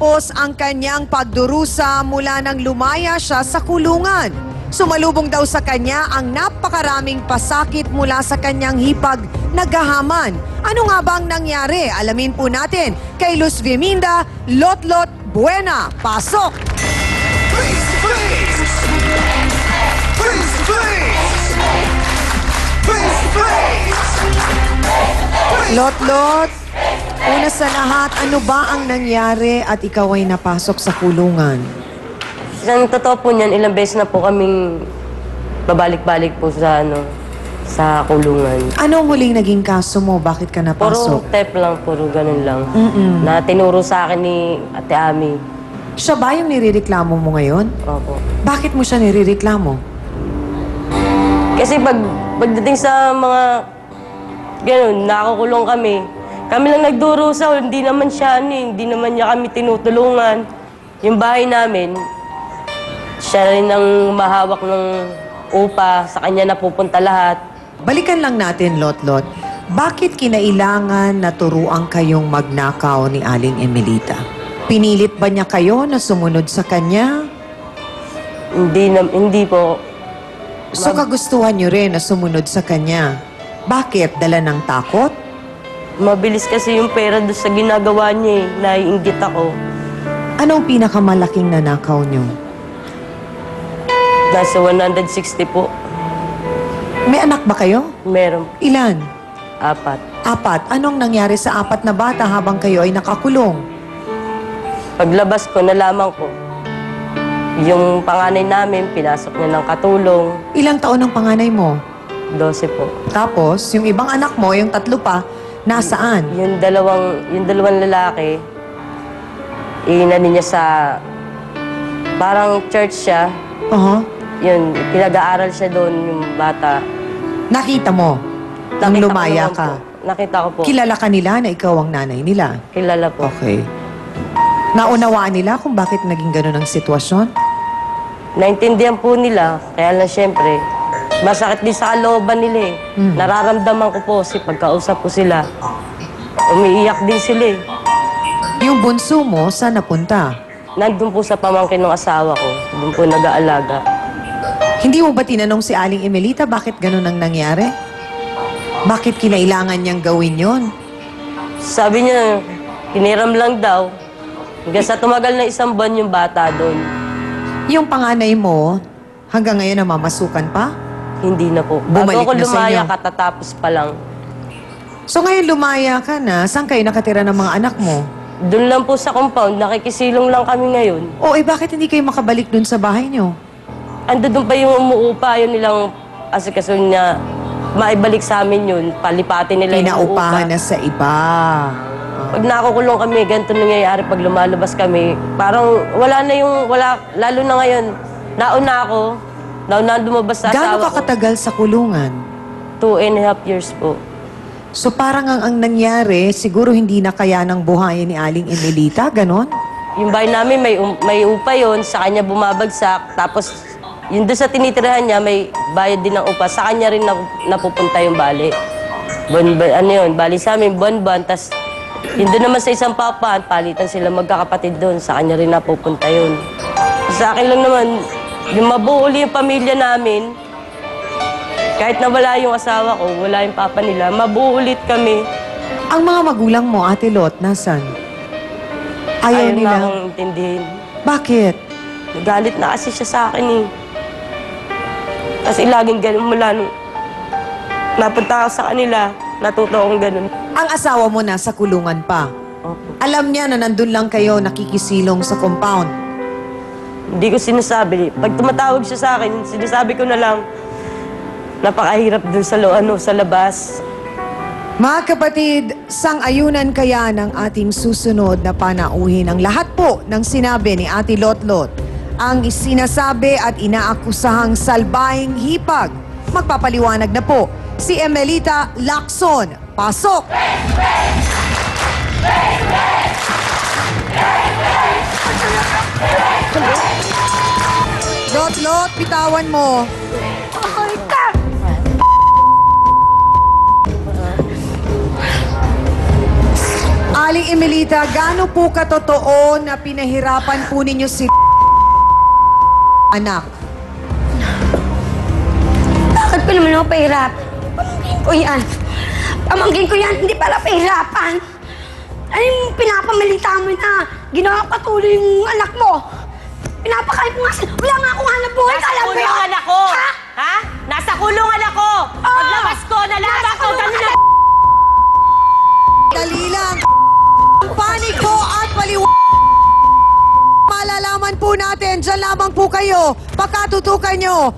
Matapos ang kanyang pagdurusa mula nang lumaya siya sa kulungan. Sumalubong daw sa kanya ang napakaraming pasakit mula sa kanyang hipag na gahaman. Ano nga ba ang nangyari? Alamin po natin kay Luz Viminda, Lotlot Buena. Pasok! Please, please! Please, please! Please, please! Lotlot, una sa lahat, ano ba ang nangyari at ikaw ay napasok sa kulungan? Ang totoo po niyan, ilang beses na po kaming babalik-balik po sa kulungan. Anong huling naging kaso mo? Bakit ka Puro napasok? tep lang, puro ganun lang. Na tinuro sa akin ni Ate Ami. Siya ba yung nirereklamo mo ngayon? Opo. Bakit mo siya nirereklamo? Kasi pagdating sa mga ganun, nakakulong kami. Kami lang nagdurusa, hindi naman siya hindi naman niya kami tinutulungan. Yung bahay namin, siya rin ang mahawak ng upa, sa kanya napupunta lahat. Balikan lang natin, Lotlot. Bakit kinailangan na turuan kayong magnakaw ni Aling Emelita? Pinilit ba niya kayo na sumunod sa kanya? Hindi po. So kagustuhan niyo rin na sumunod sa kanya? Bakit? Dala ng takot? Mabilis kasi yung pera doon sa ginagawa niya naiinggit ako. Anong pinakamalaking nanakaw niyo? Nasa 160 po. May anak ba kayo? Meron Ilan? 4. 4. Anong nangyari sa 4 na bata habang kayo ay nakakulong? Paglabas ko, nalaman ko, yung panganay namin, pinasok niya ng katulong. Ilang taon ang panganay mo? 12 po. Tapos, yung ibang anak mo, yung 3 pa, nasaan? Yung dalawang lalaki, inano niya sa, parang church siya. Yun, pinag-aaral siya doon, yung bata. Nakita mo? Nang Nakita ko lumaya naman ka? po. Nakita ko po. Kilala ka nila na ikaw ang nanay nila? Kilala po. Okay. Naunawaan nila kung bakit naging ganun ang sitwasyon? Naintindihan po nila, kaya lang siyempre, masakit din sa kalooban nila eh. Nararamdaman ko po pagkausap ko sila. Umiiyak din sila eh. Yung bunso mo, saan napunta? Nandun po sa pamangkin ng asawa ko. Doon po nag-aalaga. Hindi mo ba tinanong si Aling Emelita bakit ganun ang nangyari? Bakit kinailangan niyang gawin yon? Sabi niya, hiniram lang daw. Hanggang sa tumagal na 1 buwan yung bata doon. Yung panganay mo, hanggang ngayon namamasukan pa? Hindi na po. Bumalik Bago ako na sa lumaya, inyo. katatapos pa lang. So ngayon lumaya ka na, saan kayo nakatira ng mga anak mo? Doon lang po sa compound, nakikisilong lang kami ngayon. O bakit hindi kayo makabalik dun sa bahay niyo? Ando doon pa yung umuupa, yun nilang asikaso niya. Maibalik sa amin yun, palipatin nila yung Pinaupahan uupa. na sa iba. Pag nakukulong kami, ganito nangyayari pag lumalabas kami. Parang lalo na ngayon, nauna lumabas sa Gaano asawa ka ko. katagal sa kulungan? 2.5 years po. So parang ang nangyari, siguro hindi na kaya ng buhayin ni Aling Emelita, ganon? Yung bahay namin, may upa yun, sa kanya bumabagsak. Tapos, yun doon sa tinitirahan niya, may bayad din ng upa. Sa kanya rin napupunta yung bali. Bali sa amin, buwan-buwan. Tapos, yun doon naman sa isang papahan, palitan sila magkakapatid doon. Sa kanya rin napupunta yun. Sa akin lang naman, yung mabuo uli yung pamilya namin, kahit na wala yung asawa ko, wala yung papa nila, mabuo ulit kami. Ang mga magulang mo, Ate Lot, nasan? Ayaw Ayaw na nila. akong intindihin. Bakit? Nagalit na kasi siya sa akin eh. Kasi laging ganun mula nung napunta ako sa kanila, natuto akong ganun. Ang asawa mo nasa kulungan pa. Opo. Alam niya na nandun lang kayo nakikisilong sa compound. Hindi ko sinasabi. Pag tumatawag siya sa akin, sinasabi ko na lang, napakahirap dun sa labas. Mga kapatid, sang-ayunan kaya ng ating susunod na panauhin ang lahat po ng sinabi ni Ate Lotlot. Ang sinasabi at inaakusahang salbahing hipag. Magpapaliwanag na po si Emelita Lacson. Pasok! Lotlot, bitawan mo. Aling Emelita, gaano po katotoo na pinahirapan po ninyo si anak? Bakit ko naman ako pahirap? Pamangkin ko yan. Pamangkin ko yan, hindi para pahirapan. Ano yung pinapamalita mo na ginawa patuloy yung anak mo? Pinapakain ko nga sila. Wala nga akong hanap buhay. Nasa Alam mo yun? kulungan ako! Ha? Ha? Nasa kulungan ako! Paglabas ko, nalaman ko, ganun na... Dali lang. Paniko at malalaman po natin. Diyan lamang po kayo. Pagkatutukan nyo.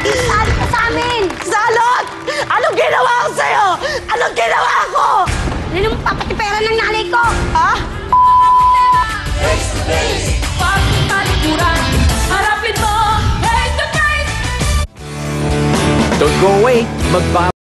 Isali ka sa amin! Salot! Anong ginawa ko sa'yo? Anong ginawa ko? Ano naman papatipera ng nanay ko? Ha? Don't go away, magbago